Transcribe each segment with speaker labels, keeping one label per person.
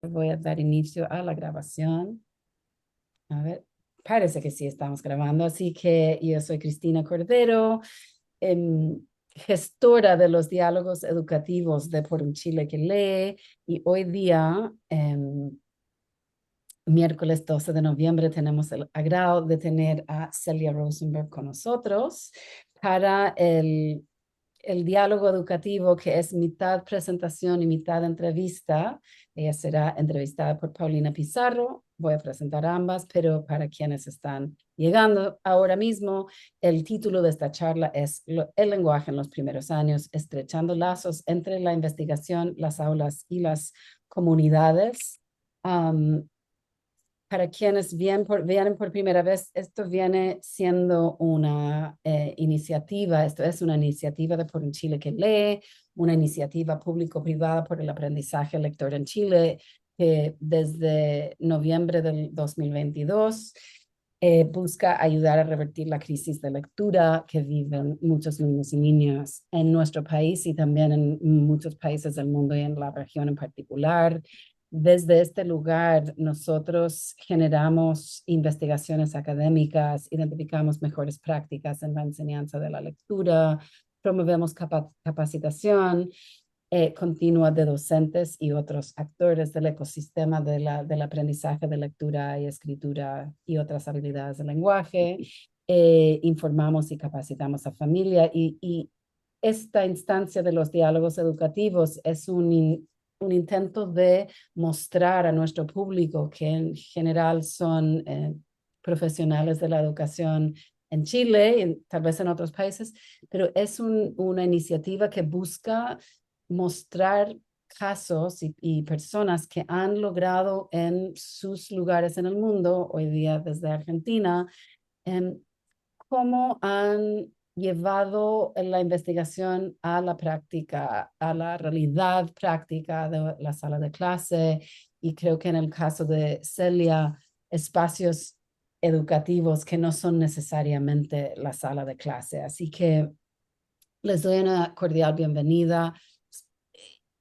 Speaker 1: Voy a dar inicio a la grabación. A ver, parece que sí estamos grabando, así que yo soy Cristina Cordero, gestora de los diálogos educativos de Por un Chile que lee, y hoy día, miércoles 12 de noviembre, tenemos el agrado de tener a Celia Rosenberg con nosotros para el diálogo educativo, que es mitad presentación y mitad entrevista. Ella será entrevistada por Paulina Pizarro. Voy a presentar ambas, pero para quienes están llegando ahora mismo, el título de esta charla es El lenguaje en los primeros años, estrechando lazos entre la investigación, las aulas y las comunidades. Um, para quienes vienen por primera vez, esto viene siendo una iniciativa, esto es una iniciativa de Por un Chile que lee, una iniciativa público-privada por el aprendizaje lector en Chile, que desde noviembre del 2022 busca ayudar a revertir la crisis de lectura que viven muchos niños y niñas en nuestro país y también en muchos países del mundo y en la región en particular. Desde este lugar, nosotros generamos investigaciones académicas, identificamos mejores prácticas en la enseñanza de la lectura, promovemos capacitación continua de docentes y otros actores del ecosistema del aprendizaje de lectura y escritura y otras habilidades de lenguaje. Informamos y capacitamos a familia y esta instancia de los diálogos educativos es un intento de mostrar a nuestro público, que en general son profesionales de la educación en Chile y tal vez en otros países, pero es una iniciativa que busca mostrar casos y personas que han logrado en sus lugares en el mundo, hoy día desde Argentina, cómo han llevado la investigación a la práctica, a la realidad práctica de la sala de clase. Y creo que en el caso de Celia, espacios educativos que no son necesariamente la sala de clase. Así que les doy una cordial bienvenida.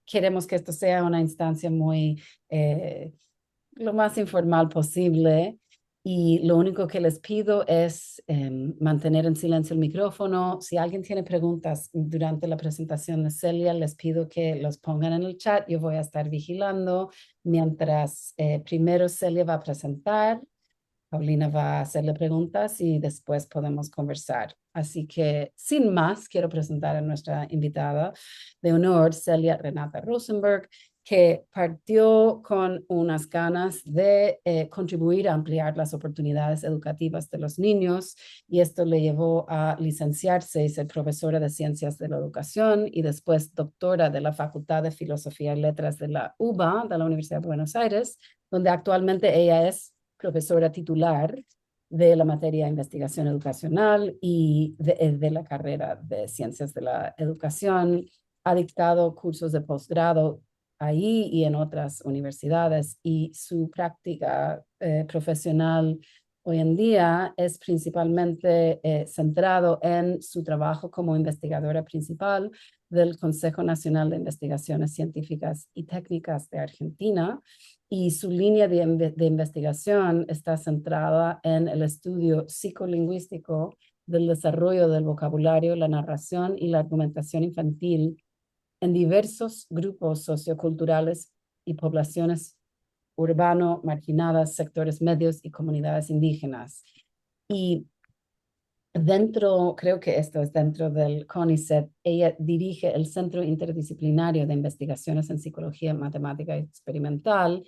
Speaker 1: Queremos que esto sea una instancia muy lo más informal posible, y lo único que les pido es mantener en silencio el micrófono. Si alguien tiene preguntas durante la presentación de Celia, les pido que los pongan en el chat. Yo voy a estar vigilando mientras primero Celia va a presentar, Paulina va a hacerle preguntas y después podemos conversar. Así que, sin más, quiero presentar a nuestra invitada de honor, Celia Renata Rosenberg, que partió con unas ganas de contribuir a ampliar las oportunidades educativas de los niños, y esto le llevó a licenciarse y ser profesora de Ciencias de la Educación y después doctora de la Facultad de Filosofía y Letras de la UBA, de la Universidad de Buenos Aires, donde actualmente ella es profesora titular de la materia de investigación educacional y de la carrera de ciencias de la educación. Ha dictado cursos de posgrado ahí y en otras universidades, y su práctica profesional hoy en día es principalmente centrado en su trabajo como investigadora principal del Consejo Nacional de Investigaciones Científicas y Técnicas de Argentina, y su línea de investigación está centrada en el estudio psicolingüístico del desarrollo del vocabulario, la narración y la argumentación infantil en diversos grupos socioculturales y poblaciones urbano, marginadas, sectores medios y comunidades indígenas. Y creo que esto es dentro del CONICET, ella dirige el Centro Interdisciplinario de Investigaciones en Psicología, Matemática y Experimental,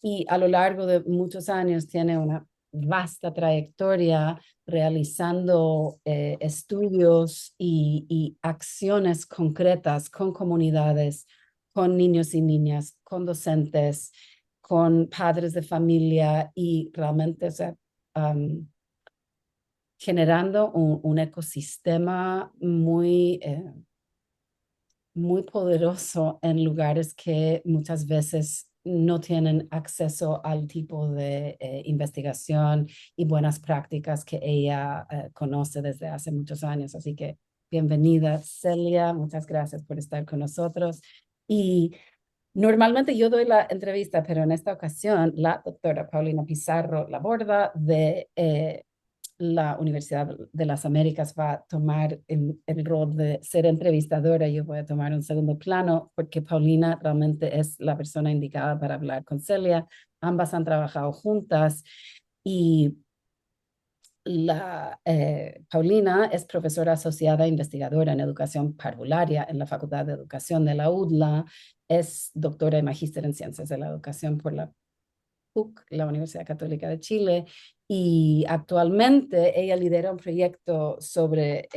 Speaker 1: y a lo largo de muchos años tiene una vasta trayectoria realizando estudios y acciones concretas con comunidades, con niños y niñas, con docentes, con padres de familia, y realmente, o sea, generando un ecosistema muy poderoso en lugares que muchas veces no tienen acceso al tipo de investigación y buenas prácticas que ella conoce desde hace muchos años. Así que bienvenida, Celia. Muchas gracias por estar con nosotros. Y Normalmente yo doy la entrevista, pero en esta ocasión la doctora Paulina Pizarro Laborda de la Universidad de las Américas va a tomar el rol de ser entrevistadora. Yo voy a tomar un segundo plano porque Paulina realmente es la persona indicada para hablar con Celia. Ambas han trabajado juntas y Paulina es profesora asociada e investigadora en educación parvularia en la Facultad de Educación de la UDLA, es doctora y magíster en ciencias de la educación por la PUC, la Universidad Católica de Chile, y actualmente ella lidera un proyecto sobre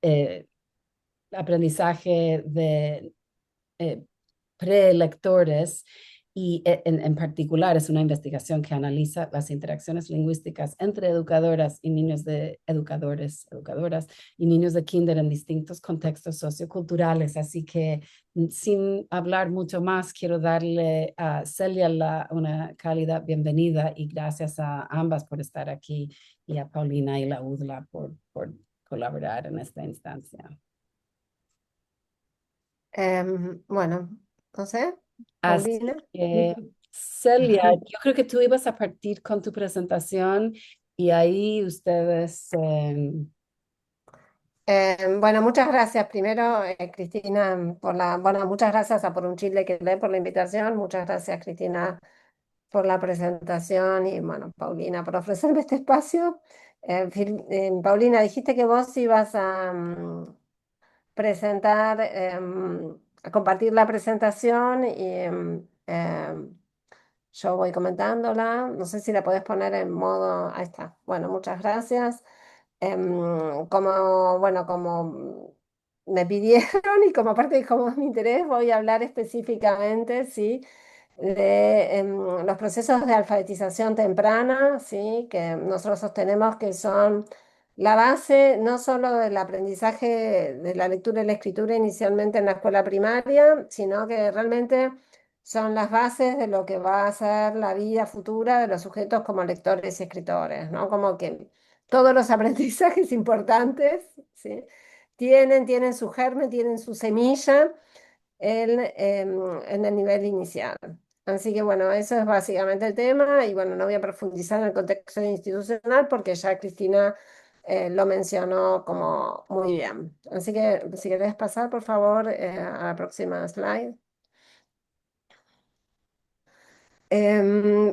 Speaker 1: eh, aprendizaje de eh, prelectores y en particular es una investigación que analiza las interacciones lingüísticas entre educadoras y niños de educadoras y niños de kinder en distintos contextos socioculturales. Así que sin hablar mucho más, quiero darle a Celia una cálida bienvenida y gracias a ambas por estar aquí y a Paulina y la UDLA por colaborar en esta instancia.
Speaker 2: Bueno, no sé,
Speaker 1: Así
Speaker 2: Paulina.
Speaker 1: que, Celia, yo creo que tú ibas a partir con tu presentación y ahí ustedes,
Speaker 2: Bueno, muchas gracias primero, Cristina, bueno, muchas gracias a Por un Chile que lee por la invitación, muchas gracias, Cristina, por la presentación y, bueno, Paulina, por ofrecerme este espacio. Paulina, dijiste que vos ibas a presentar, a compartir la presentación y yo voy comentándola. No sé si la podés poner en modo. Ahí está. Bueno, muchas gracias. Bueno, como me pidieron y como parte de cómo es mi interés, voy a hablar específicamente, ¿sí? De los procesos de alfabetización temprana, ¿sí? Que nosotros sostenemos que son la base no solo del aprendizaje de la lectura y la escritura inicialmente en la escuela primaria, sino que realmente son las bases de lo que va a ser la vida futura de los sujetos como lectores y escritores, ¿no? Como que todos los aprendizajes importantes, ¿sí? Tienen su germen, tienen su semilla en el nivel inicial. Así que bueno, eso es básicamente el tema y bueno, no voy a profundizar en el contexto institucional porque ya Cristina lo mencionó como muy bien. Así que si querés pasar, por favor, a la próxima slide.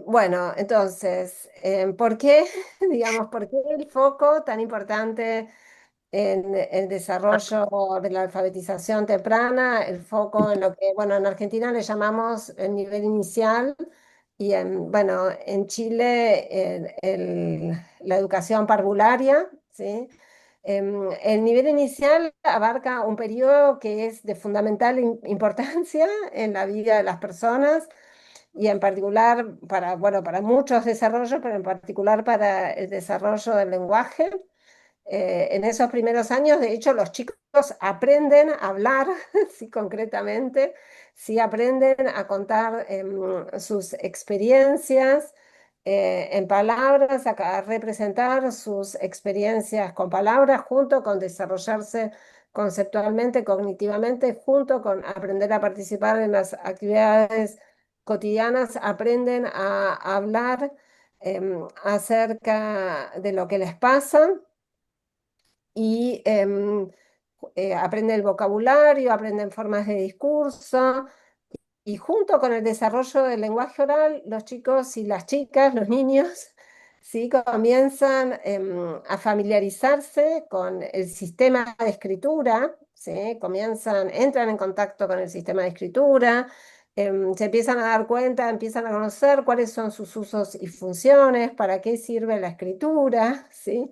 Speaker 2: Bueno, entonces, ¿por qué, digamos, por qué el foco tan importante en el desarrollo de la alfabetización temprana, el foco en lo que, bueno, en Argentina le llamamos el nivel inicial y bueno, en Chile la educación parvularia, ¿sí? El nivel inicial abarca un periodo que es de fundamental importancia en la vida de las personas y en particular para, bueno, para muchos desarrollos, pero en particular para el desarrollo del lenguaje. En esos primeros años, de hecho, los chicos aprenden a hablar, sí, concretamente, sí aprenden a contar sus experiencias en palabras, a representar sus experiencias con palabras, junto con desarrollarse conceptualmente, cognitivamente, junto con aprender a participar en las actividades cotidianas, aprenden a hablar acerca de lo que les pasa y aprenden el vocabulario, aprenden formas de discurso y junto con el desarrollo del lenguaje oral, los chicos y las chicas, los niños, ¿sí? Comienzan a familiarizarse con el sistema de escritura, ¿sí? Entran en contacto con el sistema de escritura, se empiezan a dar cuenta, empiezan a conocer cuáles son sus usos y funciones, para qué sirve la escritura, ¿sí?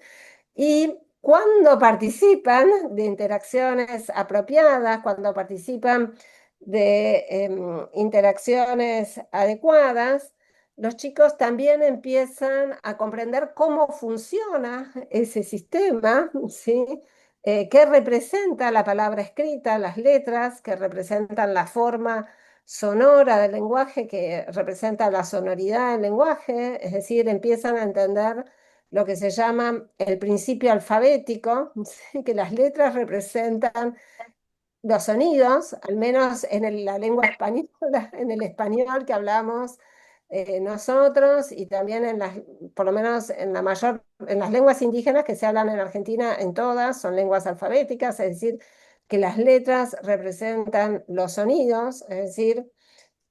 Speaker 2: Y cuando participan de interacciones apropiadas, cuando participan de interacciones adecuadas, los chicos también empiezan a comprender cómo funciona ese sistema, ¿sí? Qué representa la palabra escrita, las letras, que representan la forma sonora del lenguaje, que representa la sonoridad del lenguaje, es decir, empiezan a entender lo que se llama el principio alfabético, ¿sí? Que las letras representan los sonidos, al menos en la lengua española, en el español que hablamos nosotros y también por lo menos en las lenguas indígenas que se hablan en Argentina, en todas son lenguas alfabéticas, es decir, que las letras representan los sonidos, es decir,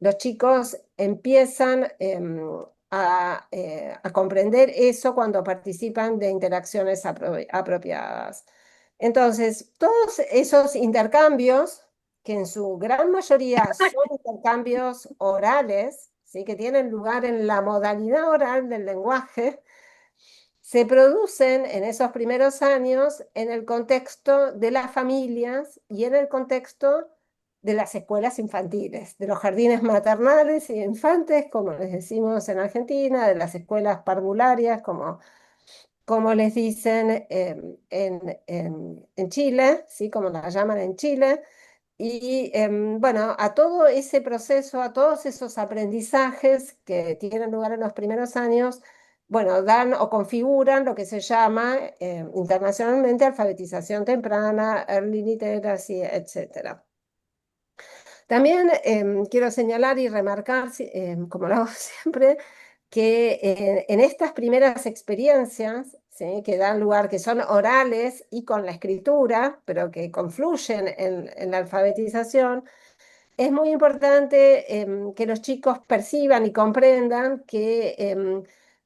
Speaker 2: los chicos empiezan a comprender eso cuando participan de interacciones apropiadas. Entonces, todos esos intercambios, que en su gran mayoría son intercambios orales, ¿sí? Que tienen lugar en la modalidad oral del lenguaje, se producen en esos primeros años en el contexto de las familias y en el contexto de las escuelas infantiles, de los jardines maternales y infantes, como les decimos en Argentina, de las escuelas parvularias, como les dicen en Chile, ¿sí? Como la llaman en Chile. Y bueno, a todo ese proceso, a todos esos aprendizajes que tienen lugar en los primeros años, bueno, dan o configuran lo que se llama internacionalmente alfabetización temprana, early literacy, etcétera. También quiero señalar y remarcar, como lo hago siempre, que en estas primeras experiencias, ¿sí? Que dan lugar, que son orales y con la escritura, pero que confluyen en la alfabetización, es muy importante que los chicos perciban y comprendan que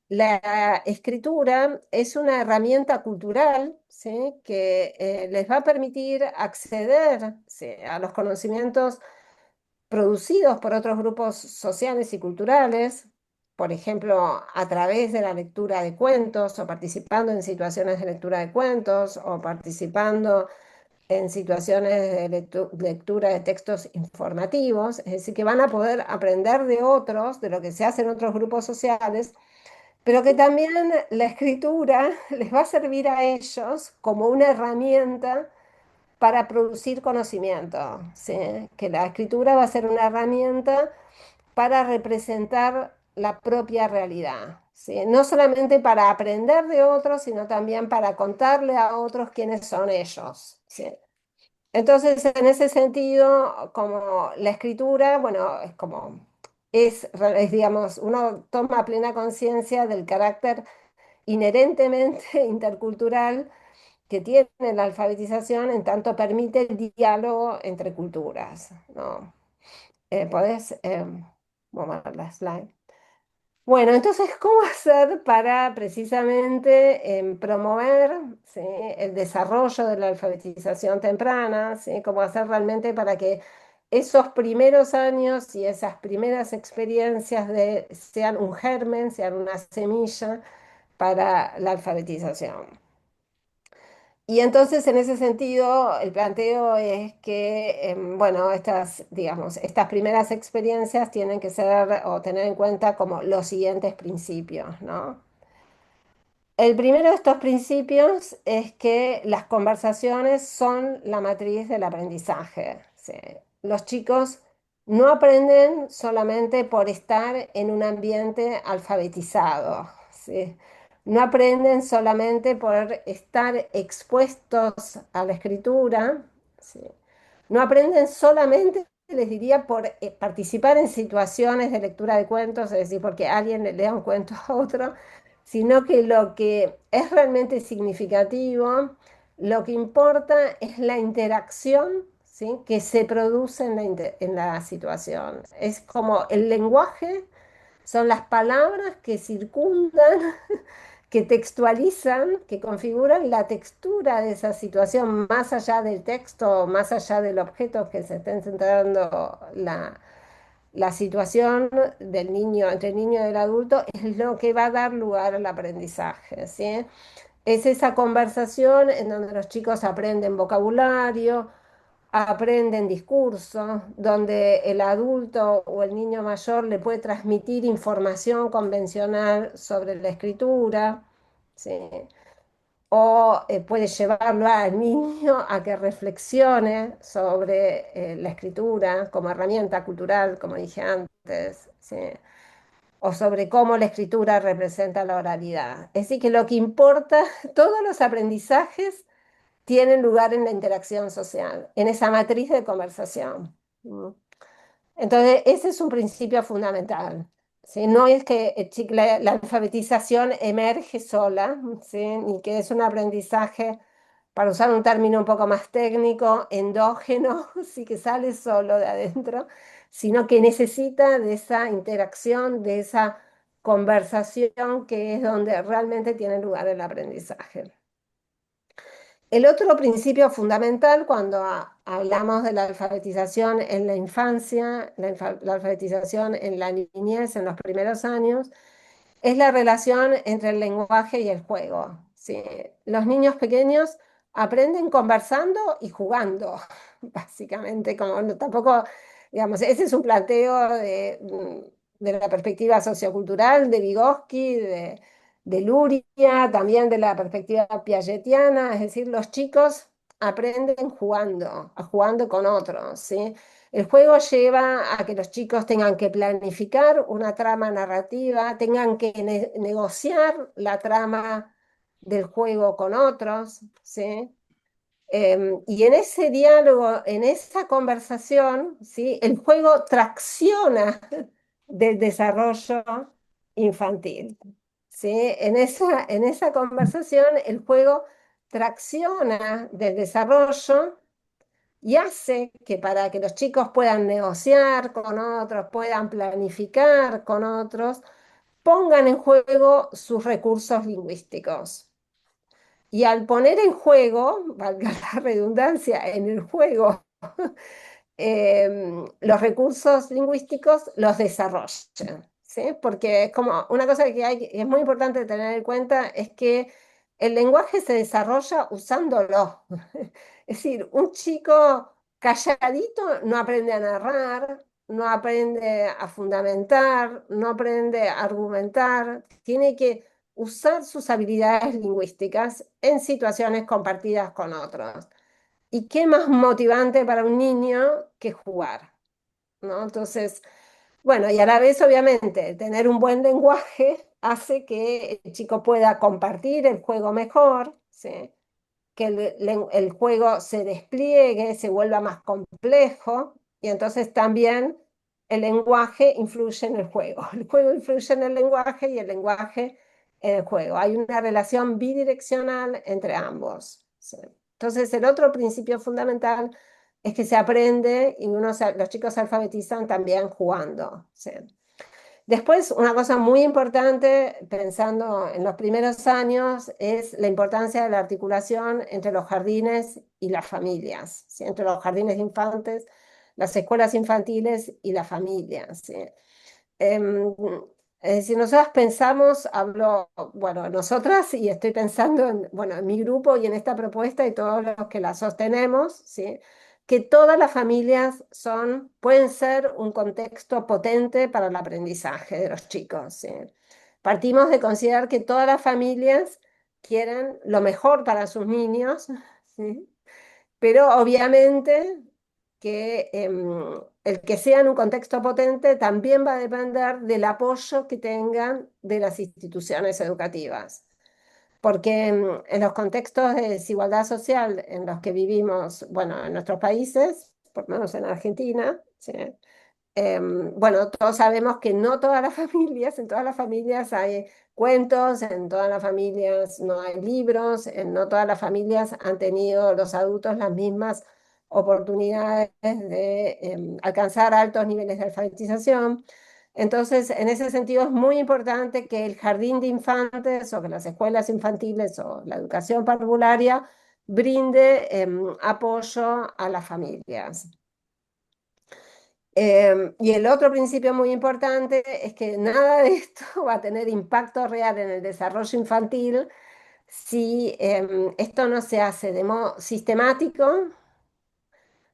Speaker 2: la escritura es una herramienta cultural, ¿sí? Que les va a permitir acceder, ¿sí? A los conocimientos producidos por otros grupos sociales y culturales, por ejemplo, a través de la lectura de cuentos o participando en situaciones de lectura de cuentos o participando en situaciones de lectura de textos informativos, es decir, que van a poder aprender de otros, de lo que se hace en otros grupos sociales, pero que también la escritura les va a servir a ellos como una herramienta para producir conocimiento, ¿sí? Que la escritura va a ser una herramienta para representar la propia realidad, ¿sí? No solamente para aprender de otros, sino también para contarle a otros quiénes son ellos, ¿sí? Entonces, en ese sentido, como la escritura, bueno, digamos, uno toma plena conciencia del carácter inherentemente intercultural que tiene la alfabetización, en tanto permite el diálogo entre culturas, ¿no? ¿Podés mover la slide? Bueno, entonces, ¿cómo hacer para precisamente promover, ¿sí? El desarrollo de la alfabetización temprana? ¿Sí? ¿Cómo hacer realmente para que esos primeros años y esas primeras experiencias sean un germen, sean una semilla para la alfabetización? Y entonces, en ese sentido, el planteo es que, bueno, digamos, estas primeras experiencias tienen que ser o tener en cuenta como los siguientes principios, ¿no? El primero de estos principios es que las conversaciones son la matriz del aprendizaje. ¿Sí? Los chicos no aprenden solamente por estar en un ambiente alfabetizado. ¿Sí? No aprenden solamente por estar expuestos a la escritura. ¿Sí? No aprenden solamente, les diría, por participar en situaciones de lectura de cuentos, es decir, porque alguien le lea un cuento a otro, sino que lo que es realmente significativo, lo que importa es la interacción, ¿sí? Que se produce en la situación. Es como el lenguaje, son las palabras que circundan, que textualizan, que configuran la textura de esa situación, más allá del texto, más allá del objeto que se estén centrando la situación del niño, entre el niño y el adulto, es lo que va a dar lugar al aprendizaje, ¿sí? Es esa conversación en donde los chicos aprenden vocabulario, aprenden discurso, donde el adulto o el niño mayor le puede transmitir información convencional sobre la escritura, ¿sí? O puede llevarlo al niño a que reflexione sobre la escritura como herramienta cultural, como dije antes, ¿sí? O sobre cómo la escritura representa la oralidad. Es decir, que lo que importa, todos los aprendizajes tienen lugar en la interacción social, en esa matriz de conversación. ¿Mm? Entonces, ese es un principio fundamental. ¿Sí? No es que la alfabetización emerge sola, ¿sí? Ni que es un aprendizaje, para usar un término un poco más técnico, endógeno, sí que sale solo de adentro, sino que necesita de esa interacción, de esa conversación que es donde realmente tiene lugar el aprendizaje. El otro principio fundamental cuando hablamos de la alfabetización en la infancia, la alfabetización en la niñez, en los primeros años, es la relación entre el lenguaje y el juego. ¿Sí? Los niños pequeños aprenden conversando y jugando, básicamente, como tampoco, digamos, ese es un planteo de la perspectiva sociocultural de Vygotsky, de Luria, también de la perspectiva piagetiana, es decir, los chicos aprenden jugando, a jugando con otros, ¿sí? El juego lleva a que los chicos tengan que planificar una trama narrativa, tengan que negociar la trama del juego con otros, ¿sí? Y en ese diálogo, en esa conversación, ¿sí? El juego tracciona del desarrollo infantil, ¿sí? En esa conversación, el juego tracciona del desarrollo y hace que para que los chicos puedan negociar con otros, puedan planificar con otros, pongan en juego sus recursos lingüísticos. Y al poner en juego, valga la redundancia, en el juego, los recursos lingüísticos los desarrollan, ¿sí? Porque es como una cosa es muy importante tener en cuenta es que el lenguaje se desarrolla usándolo. Es decir, un chico calladito no aprende a narrar, no aprende a fundamentar, no aprende a argumentar, tiene que usar sus habilidades lingüísticas en situaciones compartidas con otros. ¿Y qué más motivante para un niño que jugar? ¿No? Entonces, bueno, y a la vez, obviamente, tener un buen lenguaje hace que el chico pueda compartir el juego mejor, ¿sí? Que el juego se despliegue, se vuelva más complejo, y entonces también el lenguaje influye en el juego. El juego influye en el lenguaje y el lenguaje en el juego. Hay una relación bidireccional entre ambos. ¿Sí? Entonces, el otro principio fundamental es que se aprende y los chicos se alfabetizan también jugando. ¿Sí? Después, una cosa muy importante, pensando en los primeros años, es la importancia de la articulación entre los jardines y las familias, ¿sí? Entre los jardines de infantes, las escuelas infantiles y las familias, ¿sí? Em, si nosotras pensamos, hablo, bueno, nosotras, y estoy pensando en, bueno, en mi grupo y en esta propuesta y todos los que la sostenemos, ¿sí? Que todas las familias pueden ser un contexto potente para el aprendizaje de los chicos, ¿sí? Partimos de considerar que todas las familias quieren lo mejor para sus niños, ¿sí? Pero obviamente que el que sea en un contexto potente también va a depender del apoyo que tengan de las instituciones educativas. Porque en los contextos de desigualdad social en los que vivimos, bueno, en nuestros países, por lo menos en Argentina, ¿sí? Bueno, todos sabemos que no todas las familias, en todas las familias hay cuentos, en todas las familias no hay libros, no todas las familias han tenido los adultos las mismas oportunidades de alcanzar altos niveles de alfabetización. Entonces, en ese sentido es muy importante que el jardín de infantes o que las escuelas infantiles o la educación parvularia brinde apoyo a las familias. Y el otro principio muy importante es que nada de esto va a tener impacto real en el desarrollo infantil si esto no se hace de modo sistemático,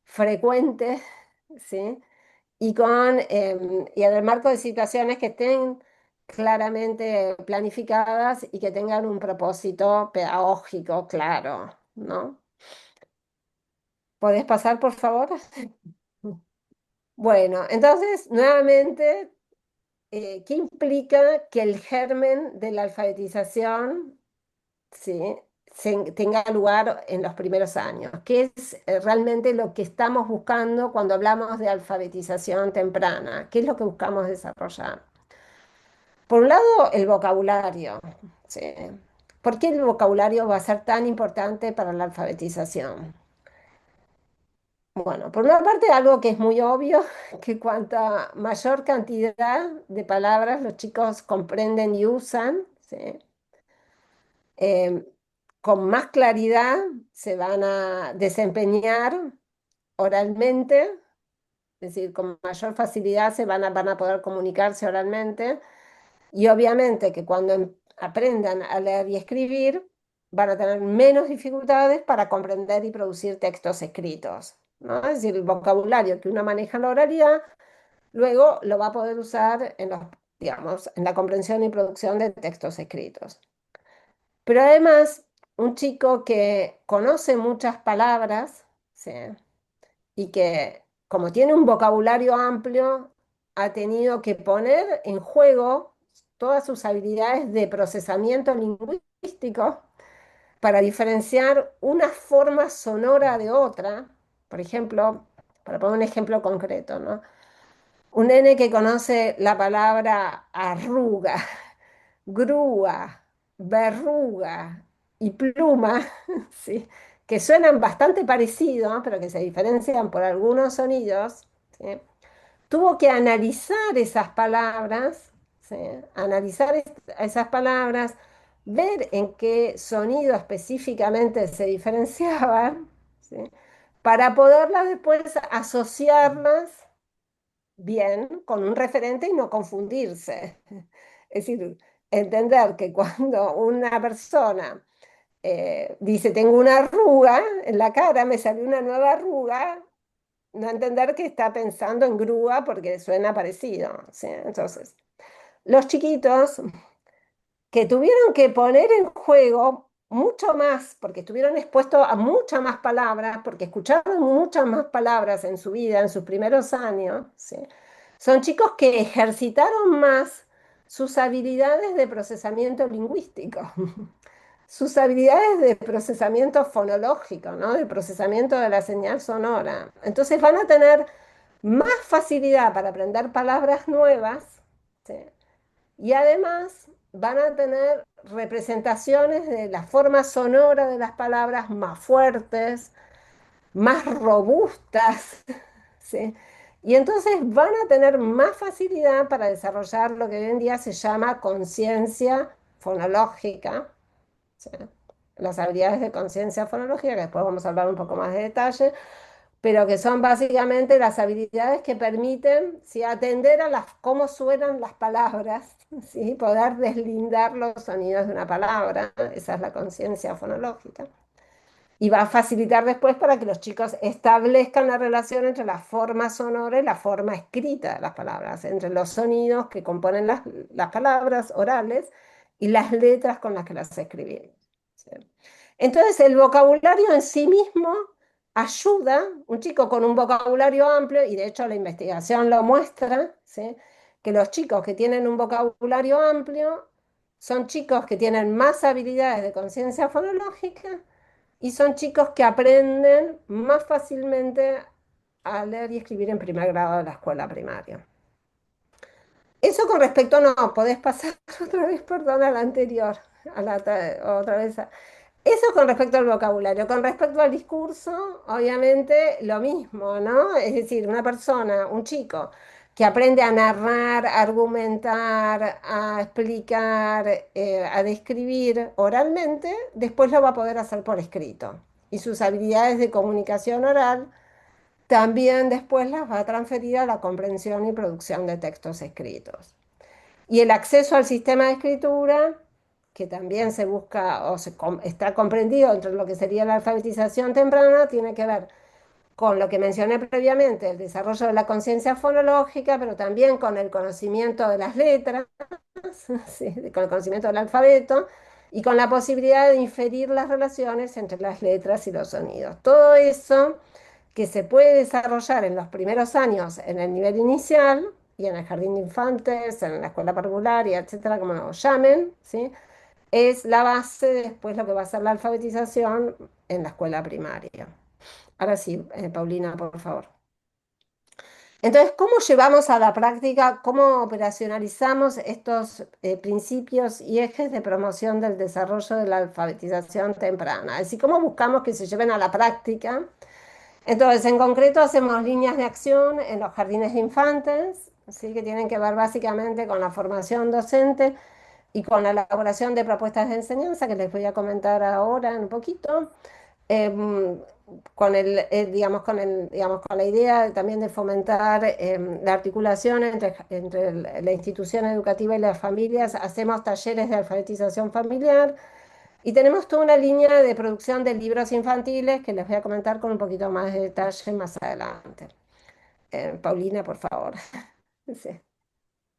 Speaker 2: frecuente, ¿sí? Y en el marco de situaciones que estén claramente planificadas y que tengan un propósito pedagógico claro, ¿no? ¿Podés pasar, por favor? Bueno, entonces, nuevamente, ¿qué implica que el germen de la alfabetización, sí, tenga lugar en los primeros años, que es realmente lo que estamos buscando cuando hablamos de alfabetización temprana, qué es lo que buscamos desarrollar. Por un lado, el vocabulario. ¿Sí? ¿Por qué el vocabulario va a ser tan importante para la alfabetización? Bueno, por una parte, algo que es muy obvio, que cuanta mayor cantidad de palabras los chicos comprenden y usan, ¿sí? Eh, con más claridad se van a desempeñar oralmente, es decir, con mayor facilidad van a poder comunicarse oralmente. Y obviamente que cuando aprendan a leer y escribir, van a tener menos dificultades para comprender y producir textos escritos, ¿no? Es decir, el vocabulario que uno maneja en la oralidad, luego lo va a poder usar en digamos, en la comprensión y producción de textos escritos. Pero además, un chico que conoce muchas palabras, ¿sí? Y que como tiene un vocabulario amplio, ha tenido que poner en juego todas sus habilidades de procesamiento lingüístico para diferenciar una forma sonora de otra. Por ejemplo, para poner un ejemplo concreto, ¿no? Un nene que conoce la palabra arruga, grúa, verruga y pluma, ¿sí? Que suenan bastante parecidos, pero que se diferencian por algunos sonidos, ¿sí? Tuvo que analizar esas palabras, ¿sí? Analizar esas palabras, ver en qué sonido específicamente se diferenciaban, ¿sí? Para poderlas después asociarlas bien con un referente y no confundirse. Es decir, entender que cuando una persona dice, tengo una arruga en la cara, me salió una nueva arruga, no entender que está pensando en grúa porque suena parecido, ¿sí? Entonces, los chiquitos que tuvieron que poner en juego mucho más, porque estuvieron expuestos a muchas más palabras, porque escucharon muchas más palabras en su vida, en sus primeros años, ¿sí? Son chicos que ejercitaron más sus habilidades de procesamiento lingüístico, sus habilidades de procesamiento fonológico, ¿no? De procesamiento de la señal sonora. Entonces van a tener más facilidad para aprender palabras nuevas, ¿sí? Y además van a tener representaciones de la forma sonora de las palabras más fuertes, más robustas, ¿sí? Y entonces van a tener más facilidad para desarrollar lo que hoy en día se llama conciencia fonológica, ¿sí? Las habilidades de conciencia fonológica, que después vamos a hablar un poco más de detalle, pero que son básicamente las habilidades que permiten, ¿sí? Atender a cómo suenan las palabras, ¿sí? Poder deslindar los sonidos de una palabra, esa es la conciencia fonológica. Y va a facilitar después para que los chicos establezcan la relación entre la forma sonora y la forma escrita de las palabras, entre los sonidos que componen las palabras orales y las letras con las que las escribimos, ¿sí? Entonces, el vocabulario en sí mismo ayuda, un chico con un vocabulario amplio, y de hecho la investigación lo muestra, ¿sí? Que los chicos que tienen un vocabulario amplio son chicos que tienen más habilidades de conciencia fonológica y son chicos que aprenden más fácilmente a leer y escribir en primer grado de la escuela primaria. Eso con respecto, no, podés pasar otra vez, perdón, a la anterior, otra vez. Eso con respecto al vocabulario. Con respecto al discurso, obviamente lo mismo, ¿no? Es decir, una persona, un chico que aprende a narrar, a argumentar, a explicar, a describir oralmente, después lo va a poder hacer por escrito. Y sus habilidades de comunicación oral también después las va a transferir a la comprensión y producción de textos escritos. Y el acceso al sistema de escritura, que también se busca o está comprendido entre lo que sería la alfabetización temprana, tiene que ver con lo que mencioné previamente, el desarrollo de la conciencia fonológica, pero también con el conocimiento de las letras, ¿sí? Con el conocimiento del alfabeto y con la posibilidad de inferir las relaciones entre las letras y los sonidos. Todo eso que se puede desarrollar en los primeros años en el nivel inicial y en el jardín de infantes, en la escuela parvularia, etcétera, como lo llamen, ¿sí? es la base de después lo que va a ser la alfabetización en la escuela primaria. Ahora sí, Paulina, por favor. Entonces, ¿cómo llevamos a la práctica, cómo operacionalizamos estos principios y ejes de promoción del desarrollo de la alfabetización temprana? Es decir, ¿cómo buscamos que se lleven a la práctica? Entonces, en concreto, hacemos líneas de acción en los jardines de infantes, ¿sí? Que tienen que ver básicamente con la formación docente y con la elaboración de propuestas de enseñanza, que les voy a comentar ahora en un poquito. Em, con digamos, digamos, con la idea también de fomentar la articulación entre la institución educativa y las familias, hacemos talleres de alfabetización familiar y tenemos toda una línea de producción de libros infantiles que les voy a comentar con un poquito más de detalle más adelante. Paulina, por favor. Sí.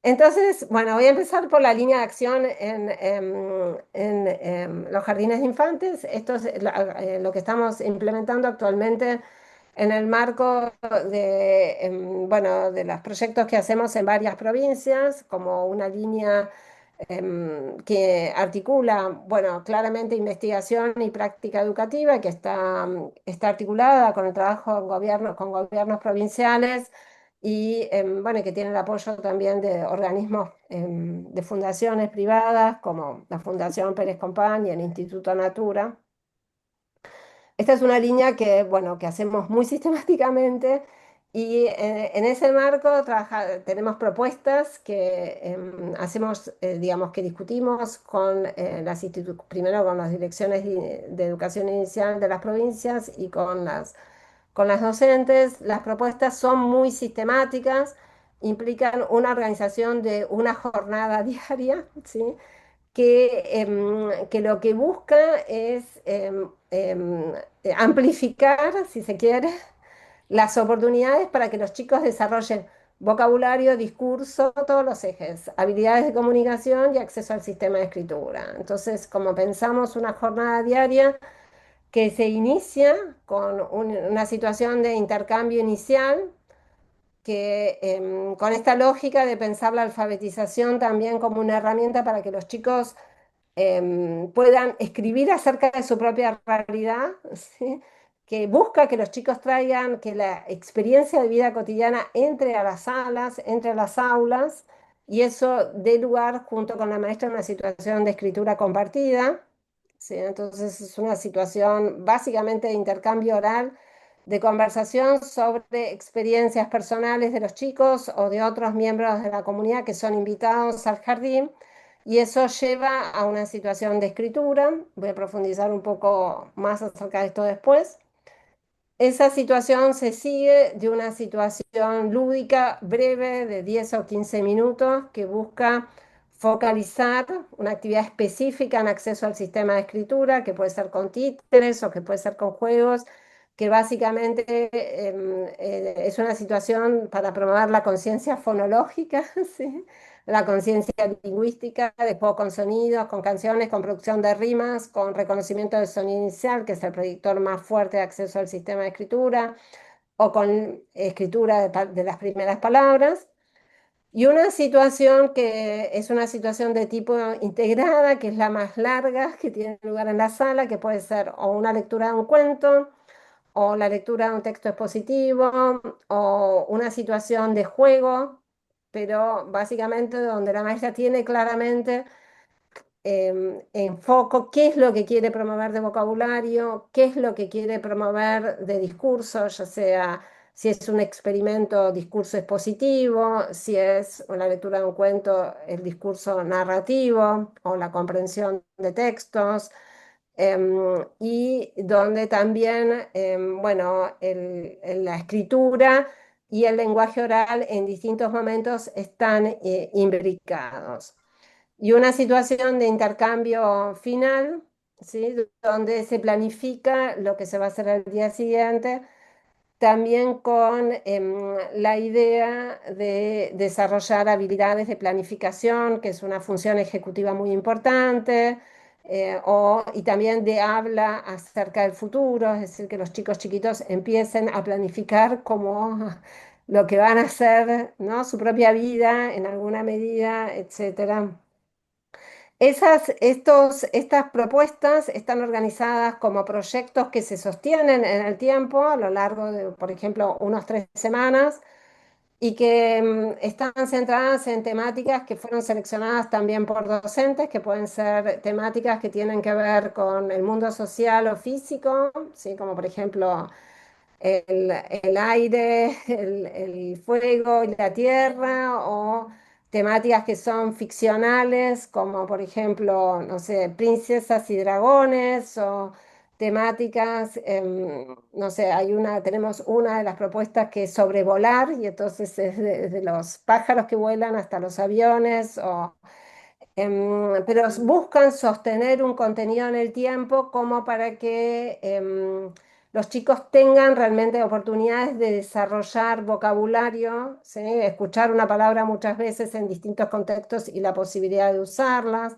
Speaker 2: Entonces, bueno, voy a empezar por la línea de acción en los jardines de infantes. Esto es lo que estamos implementando actualmente en el marco bueno, de los proyectos que hacemos en varias provincias, como una línea que articula, bueno, claramente investigación y práctica educativa, que está articulada con el trabajo con gobiernos provinciales y bueno, que tiene el apoyo también de organismos de fundaciones privadas como la Fundación Pérez Compán y el Instituto Natura. Esta es una línea que, bueno, que hacemos muy sistemáticamente y en ese marco tenemos propuestas que hacemos, digamos, que discutimos con primero con las direcciones de educación inicial de las provincias y con las docentes. Las propuestas son muy sistemáticas, implican una organización de una jornada diaria, ¿sí? Que lo que busca es amplificar, si se quiere, las oportunidades para que los chicos desarrollen vocabulario, discurso, todos los ejes, habilidades de comunicación y acceso al sistema de escritura. Entonces, como pensamos una jornada diaria que se inicia con una situación de intercambio inicial, que con esta lógica de pensar la alfabetización también como una herramienta para que los chicos puedan escribir acerca de su propia realidad, ¿sí? Que busca que los chicos traigan, que la experiencia de vida cotidiana entre a las salas, entre a las aulas, y eso dé lugar junto con la maestra a una situación de escritura compartida, ¿sí? Entonces es una situación básicamente de intercambio oral, de conversación sobre experiencias personales de los chicos o de otros miembros de la comunidad que son invitados al jardín y eso lleva a una situación de escritura. Voy a profundizar un poco más acerca de esto después. Esa situación se sigue de una situación lúdica breve de 10 o 15 minutos que busca focalizar una actividad específica en acceso al sistema de escritura, que puede ser con títeres o que puede ser con juegos, que básicamente es una situación para promover la conciencia fonológica, ¿sí? La conciencia lingüística de juego con sonidos, con canciones, con producción de rimas, con reconocimiento del sonido inicial, que es el predictor más fuerte de acceso al sistema de escritura, o con escritura de las primeras palabras. Y una situación que es una situación de tipo integrada, que es la más larga, que tiene lugar en la sala, que puede ser o una lectura de un cuento, o la lectura de un texto expositivo, o una situación de juego, pero básicamente donde la maestra tiene claramente en foco qué es lo que quiere promover de vocabulario, qué es lo que quiere promover de discurso, ya sea si es un experimento discurso expositivo, si es una lectura de un cuento, el discurso narrativo o la comprensión de textos. Y donde también, bueno, la escritura y el lenguaje oral en distintos momentos están imbricados. Y una situación de intercambio final, ¿sí? Donde se planifica lo que se va a hacer al día siguiente, también con la idea de desarrollar habilidades de planificación, que es una función ejecutiva muy importante, y también de habla acerca del futuro, es decir, que los chicos chiquitos empiecen a planificar como lo que van a hacer, ¿no? Su propia vida en alguna medida, etcétera. Estas propuestas están organizadas como proyectos que se sostienen en el tiempo a lo largo de, por ejemplo, unas 3 semanas y que están centradas en temáticas que fueron seleccionadas también por docentes, que pueden ser temáticas que tienen que ver con el mundo social o físico, ¿sí? Como por ejemplo el aire, el fuego y la tierra, o temáticas que son ficcionales, como por ejemplo, no sé, princesas y dragones, o temáticas, no sé, tenemos una de las propuestas que es sobre volar, y entonces es desde los pájaros que vuelan hasta los aviones, pero buscan sostener un contenido en el tiempo como para que los chicos tengan realmente oportunidades de desarrollar vocabulario, ¿sí? Escuchar una palabra muchas veces en distintos contextos y la posibilidad de usarlas,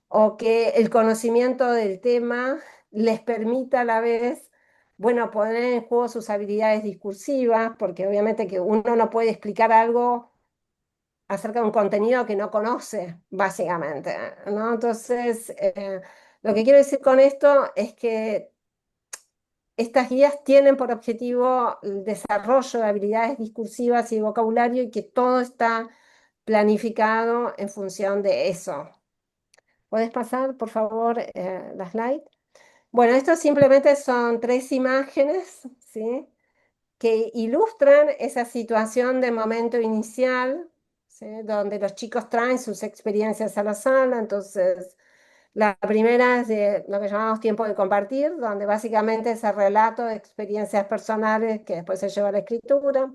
Speaker 2: o que el conocimiento del tema les permita a la vez, bueno, poner en juego sus habilidades discursivas, porque obviamente que uno no puede explicar algo acerca de un contenido que no conoce, básicamente, ¿no? Entonces, lo que quiero decir con esto es que estas guías tienen por objetivo el desarrollo de habilidades discursivas y de vocabulario, y que todo está planificado en función de eso. ¿Puedes pasar, por favor, la slide? Bueno, estos simplemente son 3 imágenes, ¿sí? Que ilustran esa situación de momento inicial, ¿sí? Donde los chicos traen sus experiencias a la sala. Entonces, la primera es de lo que llamamos tiempo de compartir, donde básicamente es el relato de experiencias personales que después se lleva a la escritura.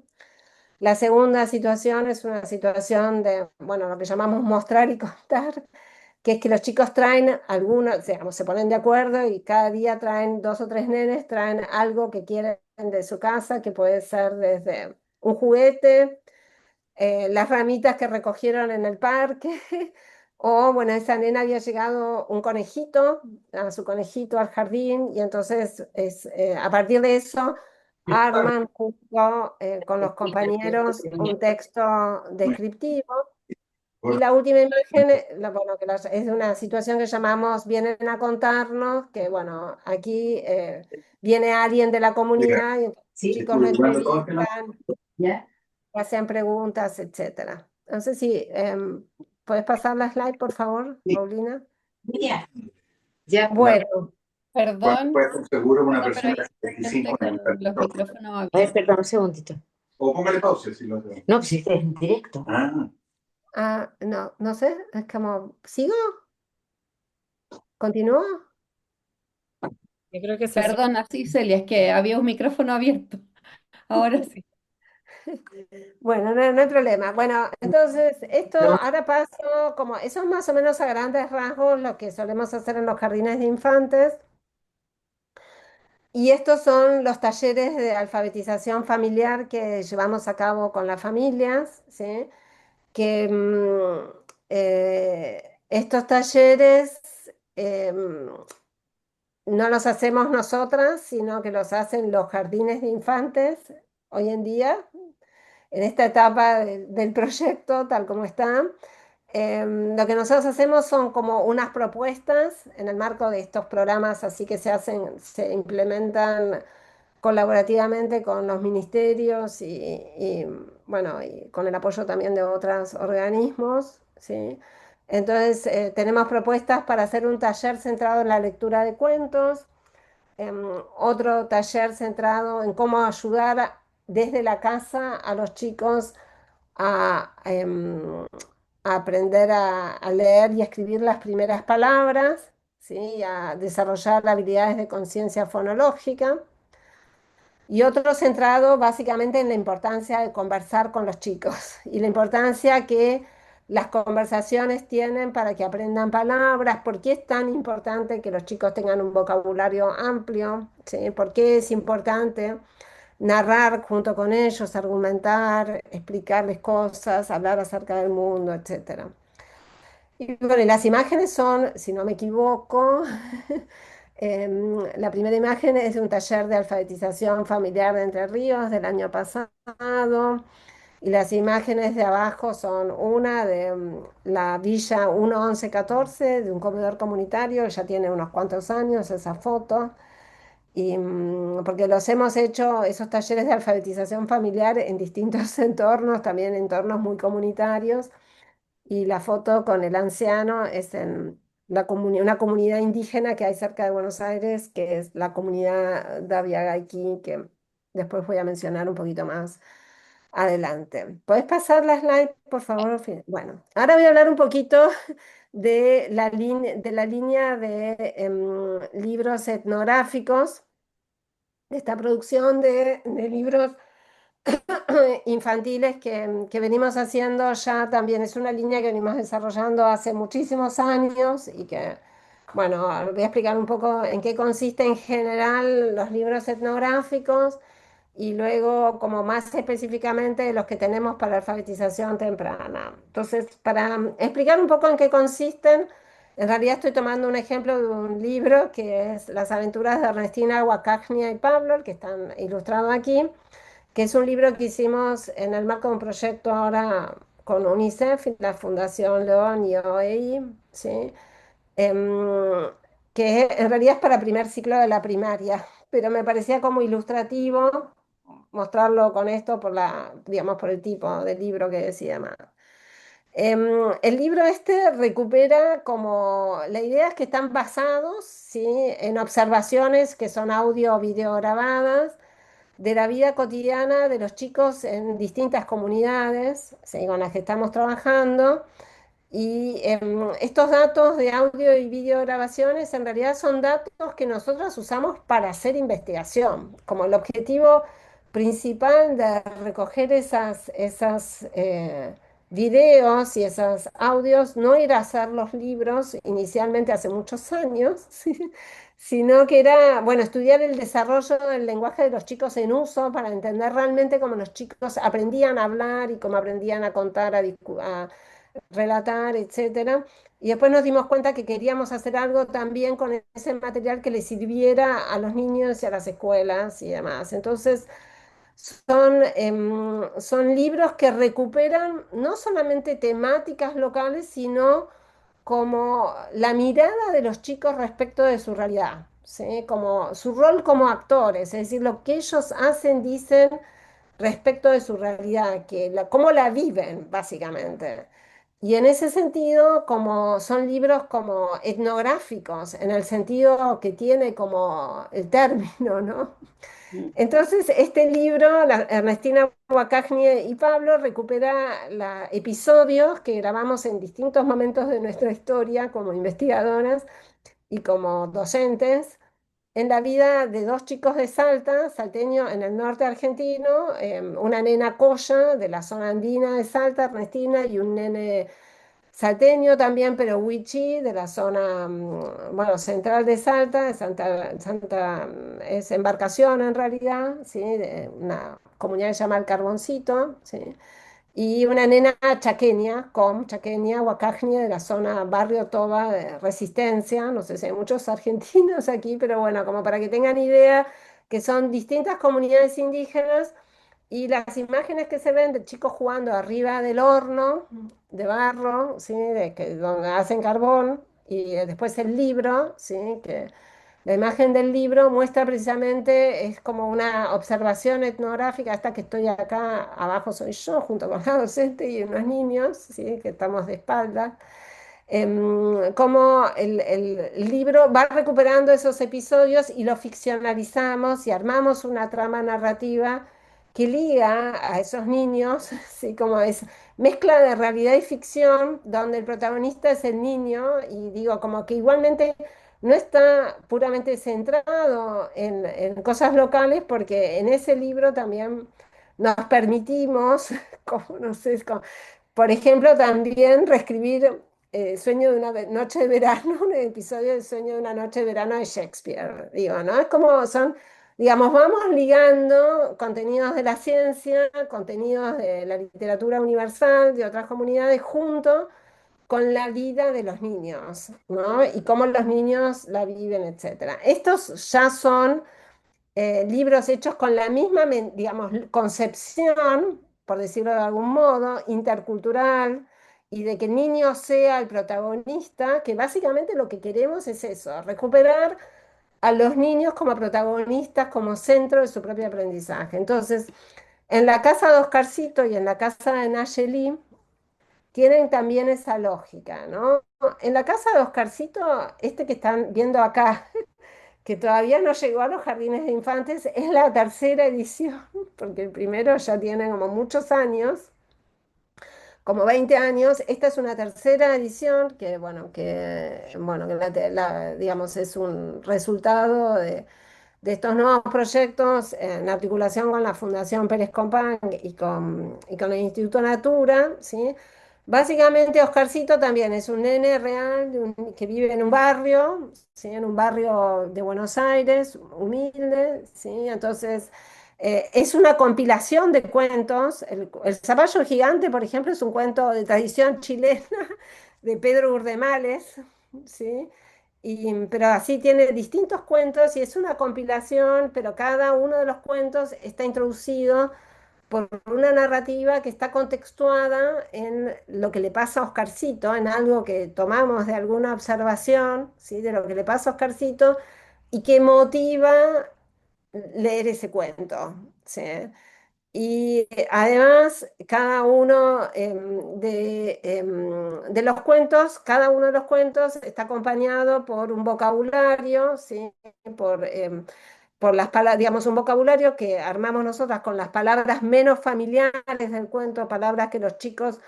Speaker 2: La segunda situación es una situación de, bueno, lo que llamamos mostrar y contar, que es que los chicos traen algunos, digamos, se ponen de acuerdo y cada día traen 2 o 3 nenes, traen algo que quieren de su casa, que puede ser desde un juguete, las ramitas que recogieron en el parque, o bueno, esa nena había llegado un conejito, a su conejito al jardín, y entonces a partir de eso arman junto con los compañeros un texto descriptivo. Y la última imagen, bueno, es una situación que llamamos vienen a contarnos, que bueno, aquí viene alguien de la comunidad y entonces los chicos lo entrevistan, hacen preguntas, etcétera. No sé si puedes pasar la slide, por favor, Paulina. Bueno,
Speaker 1: Perdón,
Speaker 3: Seguro una
Speaker 1: no, pero
Speaker 3: persona
Speaker 1: hay
Speaker 3: de
Speaker 1: gente
Speaker 3: 25
Speaker 1: con
Speaker 3: años.
Speaker 1: los micrófonos
Speaker 4: A ver,
Speaker 1: abiertos.
Speaker 4: perdón, un segundito.
Speaker 3: O póngale pausa si lo hace.
Speaker 4: No, pues este es en directo.
Speaker 2: no, no sé, es como, ¿sigo? ¿Continúo?
Speaker 1: Yo creo que perdona, sí, Celia, es que había un micrófono abierto. Ahora sí.
Speaker 2: Bueno, no hay problema. Bueno, entonces esto
Speaker 4: No.
Speaker 2: ahora paso como, eso es más o menos a grandes rasgos lo que solemos hacer en los jardines de infantes. Y estos son los talleres de alfabetización familiar que llevamos a cabo con las familias, ¿sí? Que estos talleres no los hacemos nosotras, sino que los hacen los jardines de infantes hoy en día, en esta etapa del proyecto, tal como está. Lo que nosotros hacemos son como unas propuestas en el marco de estos programas, así que se implementan colaborativamente con los ministerios bueno, y con el apoyo también de otros organismos, ¿sí? Entonces, tenemos propuestas para hacer un taller centrado en la lectura de cuentos, otro taller centrado en cómo ayudar desde la casa a los chicos a aprender a leer y escribir las primeras palabras, ¿sí? A desarrollar habilidades de conciencia fonológica. Y otro centrado básicamente en la importancia de conversar con los chicos y la importancia que las conversaciones tienen para que aprendan palabras, por qué es tan importante que los chicos tengan un vocabulario amplio, ¿sí? Por qué es importante narrar junto con ellos, argumentar, explicarles cosas, hablar acerca del mundo, etcétera. Y bueno, y las imágenes son, si no me equivoco, la primera imagen es de un taller de alfabetización familiar de Entre Ríos del año pasado. Y las imágenes de abajo son una de la Villa 1114, de un comedor comunitario, ya tiene unos cuantos años esa foto. Y porque los hemos hecho, esos talleres de alfabetización familiar en distintos entornos, también entornos muy comunitarios. Y la foto con el anciano es en una comunidad indígena que hay cerca de Buenos Aires, que es la comunidad Daviagaiqui, que después voy a mencionar un poquito más adelante. ¿Puedes pasar la slide, por favor? Bueno, ahora voy a hablar un poquito de la línea de libros etnográficos, de esta producción de libros infantiles que venimos haciendo ya también. Es una línea que venimos desarrollando hace muchísimos años y que, bueno, voy a explicar un poco en qué consiste en general los libros etnográficos y luego como más específicamente los que tenemos para alfabetización temprana. Entonces, para explicar un poco en qué consisten, en realidad estoy tomando un ejemplo de un libro que es Las aventuras de Ernestina, Huacagnia y Pablo, el que están ilustrados aquí, que es un libro que hicimos en el marco de un proyecto ahora con UNICEF y la Fundación León y OEI, ¿sí? Em, que en realidad es para primer ciclo de la primaria, pero me parecía como ilustrativo mostrarlo con esto por digamos, por el tipo de libro que decía más. El libro este recupera como, la idea es que están basados, ¿sí?, en observaciones que son audio o video grabadas de la vida cotidiana de los chicos en distintas comunidades, ¿sí?, con las que estamos trabajando. Y estos datos de audio y video grabaciones en realidad son datos que nosotros usamos para hacer investigación, como el objetivo principal de recoger esas videos y esos audios no era hacer los libros inicialmente hace muchos años, ¿sí?, sino que era, bueno, estudiar el desarrollo del lenguaje de los chicos en uso para entender realmente cómo los chicos aprendían a hablar y cómo aprendían a contar, a relatar, etcétera. Y después nos dimos cuenta que queríamos hacer algo también con ese material que le sirviera a los niños y a las escuelas y demás. Entonces, son libros que recuperan no solamente temáticas locales, sino como la mirada de los chicos respecto de su realidad, ¿sí?, como su rol como actores, es decir, lo que ellos hacen, dicen respecto de su realidad, cómo la viven, básicamente. Y en ese sentido, como son libros como etnográficos, en el sentido que tiene como el término, ¿no? Entonces, este libro, Ernestina Huacagnie y Pablo, recupera episodios que grabamos en distintos momentos de nuestra historia como investigadoras y como docentes en la vida de dos chicos de Salta, salteño en el norte argentino, una nena Coya de la zona andina de Salta, Ernestina, y un nene salteño también, pero Huichí, de la zona, bueno, central de Salta, es Embarcación en realidad, ¿sí?, de una comunidad que se llama El Carboncito, ¿sí?, y una nena chaqueña, chaqueña, huacagnia, de la zona Barrio Toba de Resistencia. No sé si hay muchos argentinos aquí, pero bueno, como para que tengan idea, que son distintas comunidades indígenas y las imágenes que se ven de chicos jugando arriba del horno de barro, ¿sí?, donde hacen carbón, y después el libro, ¿sí?, que la imagen del libro muestra precisamente, es como una observación etnográfica. Esta que estoy acá abajo soy yo, junto con la docente y unos niños, ¿sí?, que estamos de espaldas. Cómo el libro va recuperando esos episodios y los ficcionalizamos y armamos una trama narrativa que liga a esos niños, ¿sí?, como es mezcla de realidad y ficción, donde el protagonista es el niño, y digo, como que igualmente no está puramente centrado en cosas locales, porque en ese libro también nos permitimos, como no sé, por ejemplo, también reescribir Sueño de una noche de verano, un episodio de Sueño de una noche de verano de Shakespeare, digo, ¿no? Es como son, digamos, vamos ligando contenidos de la ciencia, contenidos de la literatura universal, de otras comunidades, junto con la vida de los niños, ¿no? Y cómo los niños la viven, etcétera. Estos ya son libros hechos con la misma, digamos, concepción, por decirlo de algún modo, intercultural y de que el niño sea el protagonista, que básicamente lo que queremos es eso, recuperar a los niños como protagonistas, como centro de su propio aprendizaje. Entonces, en la casa de Oscarcito y en la casa de Nayeli tienen también esa lógica, ¿no? En la casa de Oscarcito, este que están viendo acá, que todavía no llegó a los jardines de infantes, es la tercera edición, porque el primero ya tiene como muchos años, como 20 años. Esta es una tercera edición que digamos, es un resultado de estos nuevos proyectos en articulación con la Fundación Pérez Compán y con el Instituto Natura, ¿sí? Básicamente, Oscarcito también es un nene real que vive en un barrio, ¿sí? En un barrio de Buenos Aires, humilde, ¿sí? Entonces, es una compilación de cuentos. El Zapallo Gigante, por ejemplo, es un cuento de tradición chilena de Pedro Urdemales, ¿sí? Pero así tiene distintos cuentos y es una compilación, pero cada uno de los cuentos está introducido por una narrativa que está contextuada en lo que le pasa a Oscarcito, en algo que tomamos de alguna observación, ¿sí? De lo que le pasa a Oscarcito y que motiva leer ese cuento, ¿sí? Y además, cada uno de los cuentos, cada uno de los cuentos está acompañado por un vocabulario, ¿sí? Por las palabras, digamos, un vocabulario que armamos nosotras con las palabras menos familiares del cuento, palabras que los chicos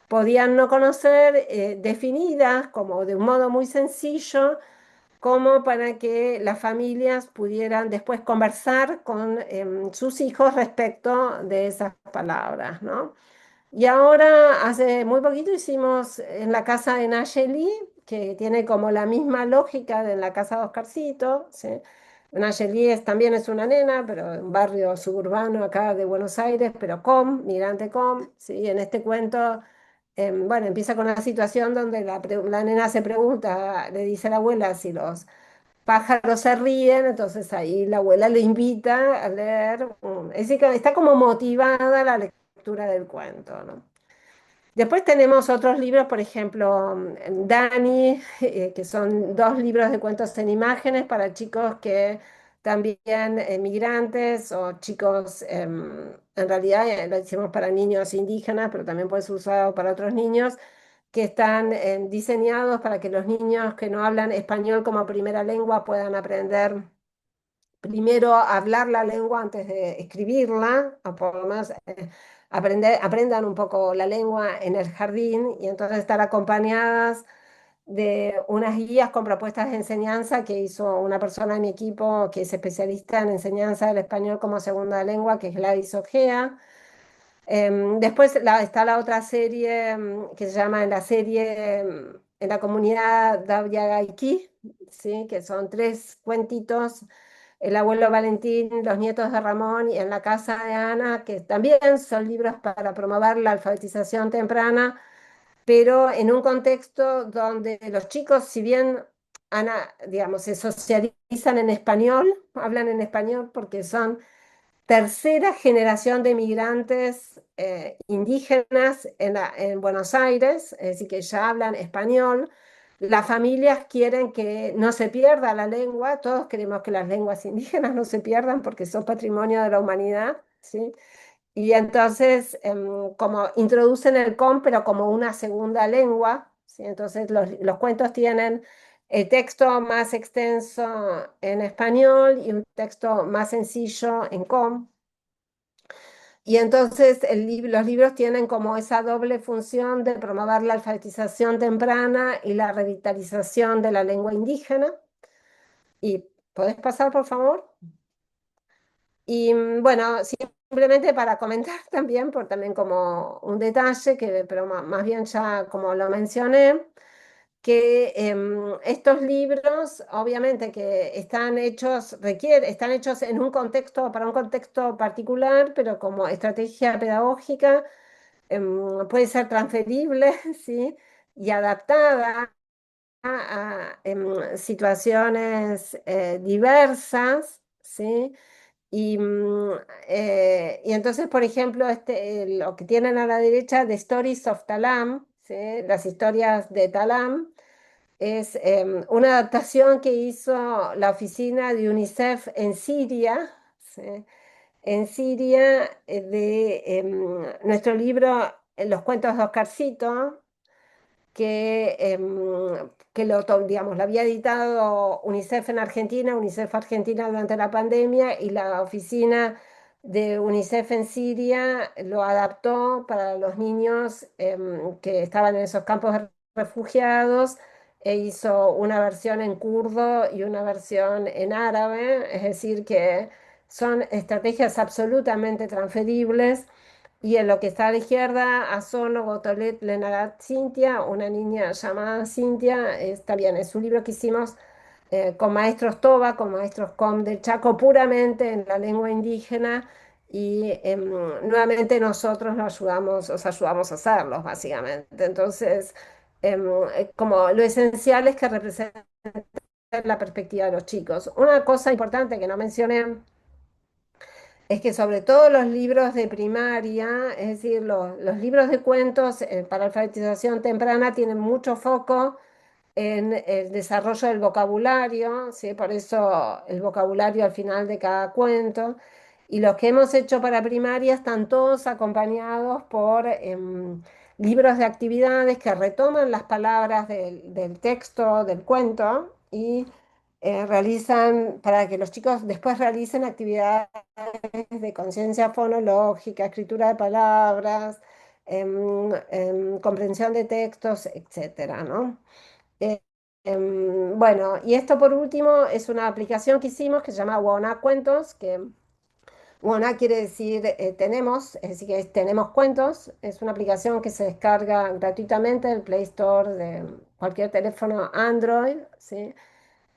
Speaker 2: podían no conocer, definidas como de un modo muy sencillo, como para que las familias pudieran después conversar con sus hijos respecto de esas palabras, ¿no? Y ahora, hace muy poquito hicimos en la casa de Nayeli, que tiene como la misma lógica de en la casa de Oscarcito, ¿sí? Nayeli también es una nena, pero de un barrio suburbano acá de Buenos Aires, pero migrante ¿sí? En este cuento, bueno, empieza con una situación donde la nena se pregunta, le dice a la abuela si los pájaros se ríen, entonces ahí la abuela le invita a leer, es decir, que está como motivada la lectura del cuento, ¿no? Después tenemos otros libros, por ejemplo, Dani, que son dos libros de cuentos en imágenes para chicos que también migrantes o chicos, en realidad lo hicimos para niños indígenas, pero también puede ser usado para otros niños, que están diseñados para que los niños que no hablan español como primera lengua puedan aprender primero a hablar la lengua antes de escribirla, o por lo menos aprendan un poco la lengua en el jardín y entonces estar acompañadas de unas guías con propuestas de enseñanza que hizo una persona en mi equipo que es especialista en enseñanza del español como segunda lengua, que es Gladys Ojea. Después está la otra serie que se llama en la serie, en la comunidad Davyagaiki, ¿sí? Que son tres cuentitos, el abuelo Valentín, los nietos de Ramón y en la casa de Ana, que también son libros para promover la alfabetización temprana, pero en un contexto donde los chicos, si bien Ana, digamos, se socializan en español, hablan en español porque son tercera generación de migrantes indígenas en Buenos Aires, es decir, que ya hablan español. Las familias quieren que no se pierda la lengua, todos queremos que las lenguas indígenas no se pierdan porque son patrimonio de la humanidad, ¿sí? Y entonces, como introducen el pero como una segunda lengua, ¿sí? Entonces los cuentos tienen el texto más extenso en español y un texto más sencillo en y entonces los libros tienen como esa doble función de promover la alfabetización temprana y la revitalización de la lengua indígena. ¿Y podés pasar, por favor? Y bueno, simplemente para comentar también, por también como un detalle, pero más bien ya como lo mencioné, que estos libros, obviamente que están hechos en un contexto, para un contexto particular, pero como estrategia pedagógica, puede ser transferible, ¿sí? Y adaptada a situaciones diversas, ¿sí? Y entonces, por ejemplo, lo que tienen a la derecha, The Stories of Talam, ¿sí? Las historias de Talam, es una adaptación que hizo la oficina de UNICEF en Siria, ¿sí? En Siria, de nuestro libro Los cuentos de Oscarcito, digamos, lo había editado UNICEF en Argentina, UNICEF Argentina durante la pandemia, y la oficina de UNICEF en Siria lo adaptó para los niños que estaban en esos campos de refugiados, e hizo una versión en kurdo y una versión en árabe, es decir, que son estrategias absolutamente transferibles. Y en lo que está a la izquierda, Asono Gotolet Lenagat Cintia, una niña llamada Cintia, está bien, es un libro que hicimos con maestros Toba, con maestros Com del Chaco, puramente en la lengua indígena, y nuevamente nosotros lo ayudamos, os ayudamos a hacerlos, básicamente. Entonces, como lo esencial es que representen la perspectiva de los chicos. Una cosa importante que no mencioné es que sobre todo los libros de primaria, es decir, los libros de cuentos para alfabetización temprana tienen mucho foco en el desarrollo del vocabulario, ¿sí? Por eso el vocabulario al final de cada cuento. Y los que hemos hecho para primaria están todos acompañados por libros de actividades que retoman las palabras del texto del cuento y realizan, para que los chicos después realicen actividades de conciencia fonológica, escritura de palabras, comprensión de textos, etcétera, ¿no? Eh, bueno, y esto por último es una aplicación que hicimos que se llama Wona Cuentos, que Wona quiere decir tenemos, es decir, que tenemos cuentos. Es una aplicación que se descarga gratuitamente del Play Store de cualquier teléfono Android, ¿sí?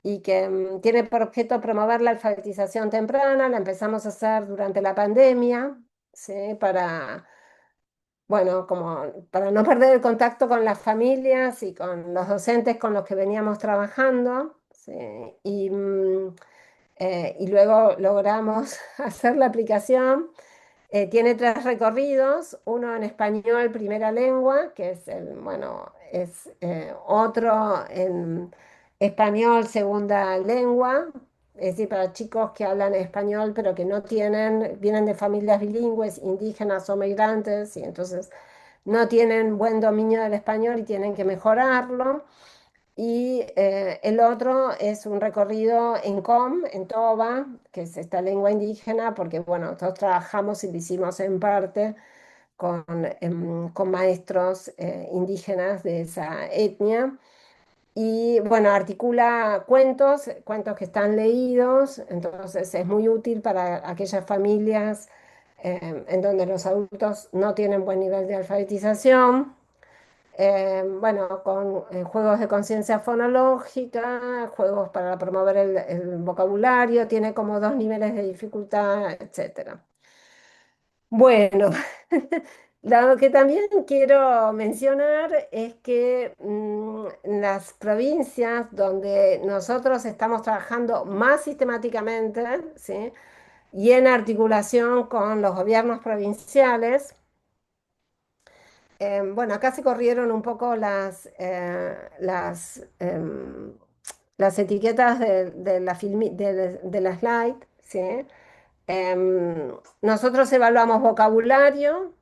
Speaker 2: Y que tiene por objeto promover la alfabetización temprana. La empezamos a hacer durante la pandemia, ¿sí? Bueno, como para no perder el contacto con las familias y con los docentes con los que veníamos trabajando, ¿sí? Y luego logramos hacer la aplicación. Tiene tres recorridos, uno en español primera lengua, que es bueno, es otro en español segunda lengua, es decir, para chicos que hablan español pero que no tienen, vienen de familias bilingües, indígenas o migrantes, y entonces no tienen buen dominio del español y tienen que mejorarlo. Y el otro es un recorrido en COM, en Toba, que es esta lengua indígena, porque bueno, nosotros trabajamos y lo hicimos en parte con maestros indígenas de esa etnia. Y bueno, articula cuentos, cuentos que están leídos, entonces es muy útil para aquellas familias en donde los adultos no tienen buen nivel de alfabetización. Bueno, con juegos de conciencia fonológica, juegos para promover el vocabulario, tiene como dos niveles de dificultad, etcétera. Bueno, lo que también quiero mencionar es que en las provincias donde nosotros estamos trabajando más sistemáticamente, ¿sí? Y en articulación con los gobiernos provinciales, bueno, acá se corrieron un poco las etiquetas de la slide, ¿sí? Nosotros evaluamos vocabulario,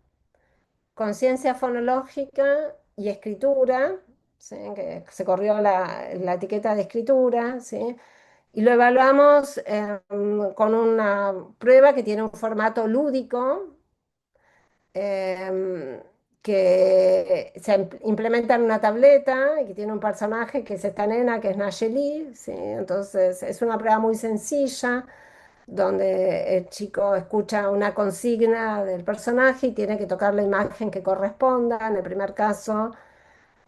Speaker 2: conciencia fonológica y escritura, ¿sí? Que se corrió la etiqueta de escritura, ¿sí? Y lo evaluamos con una prueba que tiene un formato lúdico, em, que se implementa en una tableta y que tiene un personaje que es esta nena, que es Nayeli, ¿sí? Entonces es una prueba muy sencilla donde el chico escucha una consigna del personaje y tiene que tocar la imagen que corresponda. En el primer caso,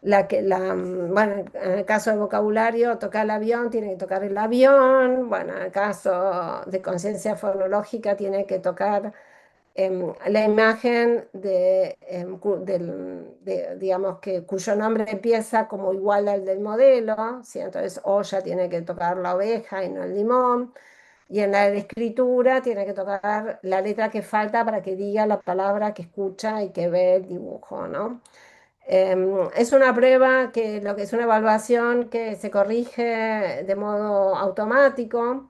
Speaker 2: bueno, en el caso de vocabulario, tocar el avión, tiene que tocar el avión. Bueno, en el caso de conciencia fonológica, tiene que tocar la imagen digamos, que cuyo nombre empieza como igual al del modelo, ¿sí? Entonces olla tiene que tocar la oveja y no el limón. y en la de escritura tiene que tocar la letra que falta para que diga la palabra que escucha y que ve el dibujo, ¿no? Es una prueba que lo que es una evaluación que se corrige de modo automático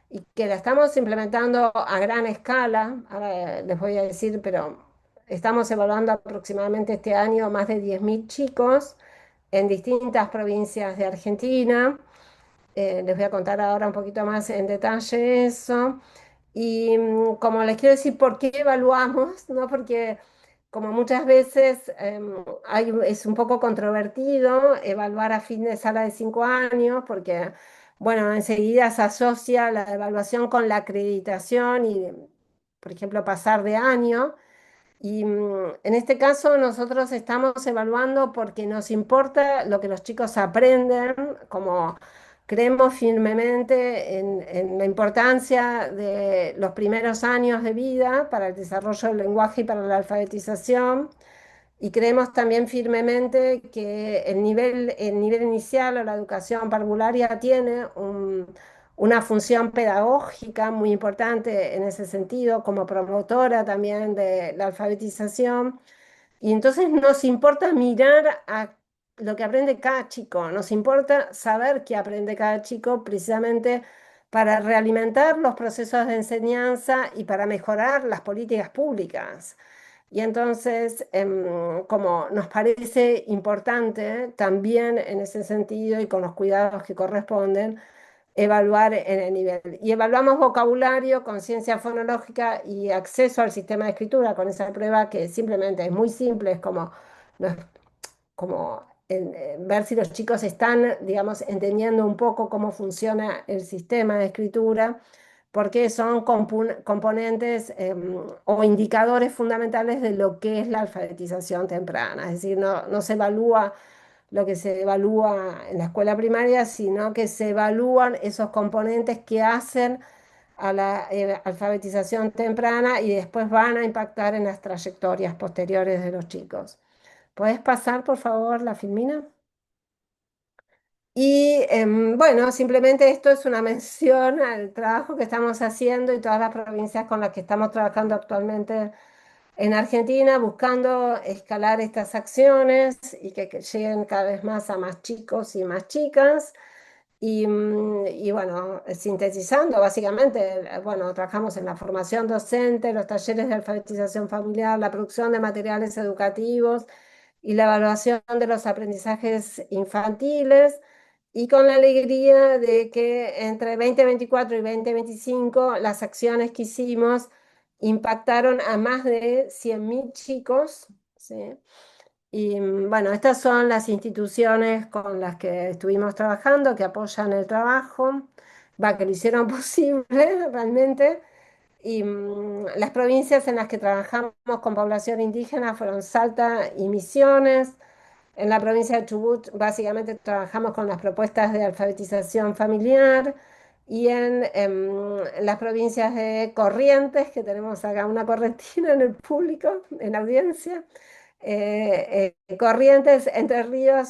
Speaker 2: y que la estamos implementando a gran escala. Ahora les voy a decir, pero estamos evaluando aproximadamente este año más de 10.000 chicos en distintas provincias de Argentina. Les voy a contar ahora un poquito más en detalle eso. Y como les quiero decir, ¿por qué evaluamos? ¿No? Porque como muchas veces es un poco controvertido evaluar a fin de sala de 5 años, porque, bueno, enseguida se asocia la evaluación con la acreditación y, por ejemplo, pasar de año. Y en este caso nosotros estamos evaluando porque nos importa lo que los chicos aprenden, como creemos firmemente en la importancia de los primeros años de vida para el desarrollo del lenguaje y para la alfabetización. Y creemos también firmemente que el nivel inicial o la educación parvularia tiene una función pedagógica muy importante en ese sentido, como promotora también de la alfabetización. Y entonces nos importa mirar a lo que aprende cada chico, nos importa saber qué aprende cada chico precisamente para realimentar los procesos de enseñanza y para mejorar las políticas públicas. Y entonces, como nos parece importante también en ese sentido y con los cuidados que corresponden, evaluar en el nivel. Y evaluamos vocabulario, conciencia fonológica y acceso al sistema de escritura con esa prueba que simplemente es muy simple, es como, no es como ver si los chicos están, digamos, entendiendo un poco cómo funciona el sistema de escritura, porque son componentes o indicadores fundamentales de lo que es la alfabetización temprana. Es decir, no se evalúa lo que se evalúa en la escuela primaria, sino que se evalúan esos componentes que hacen a la alfabetización temprana y después van a impactar en las trayectorias posteriores de los chicos. ¿Puedes pasar, por favor, la filmina? Y bueno, simplemente esto es una mención al trabajo que estamos haciendo y todas las provincias con las que estamos trabajando actualmente en Argentina, buscando escalar estas acciones y que lleguen cada vez más a más chicos y más chicas. Y bueno, sintetizando, básicamente, bueno, trabajamos en la formación docente, los talleres de alfabetización familiar, la producción de materiales educativos y la evaluación de los aprendizajes infantiles, y con la alegría de que entre 2024 y 2025 las acciones que hicimos impactaron a más de 100.000 chicos, ¿sí? Y bueno, estas son las instituciones con las que estuvimos trabajando, que apoyan el trabajo, que lo hicieron posible realmente. Y las provincias en las que trabajamos con población indígena fueron Salta y Misiones. En la provincia de Chubut básicamente trabajamos con las propuestas de alfabetización familiar, y en las provincias de Corrientes, que tenemos acá una correntina en el público, en la audiencia, Corrientes, Entre Ríos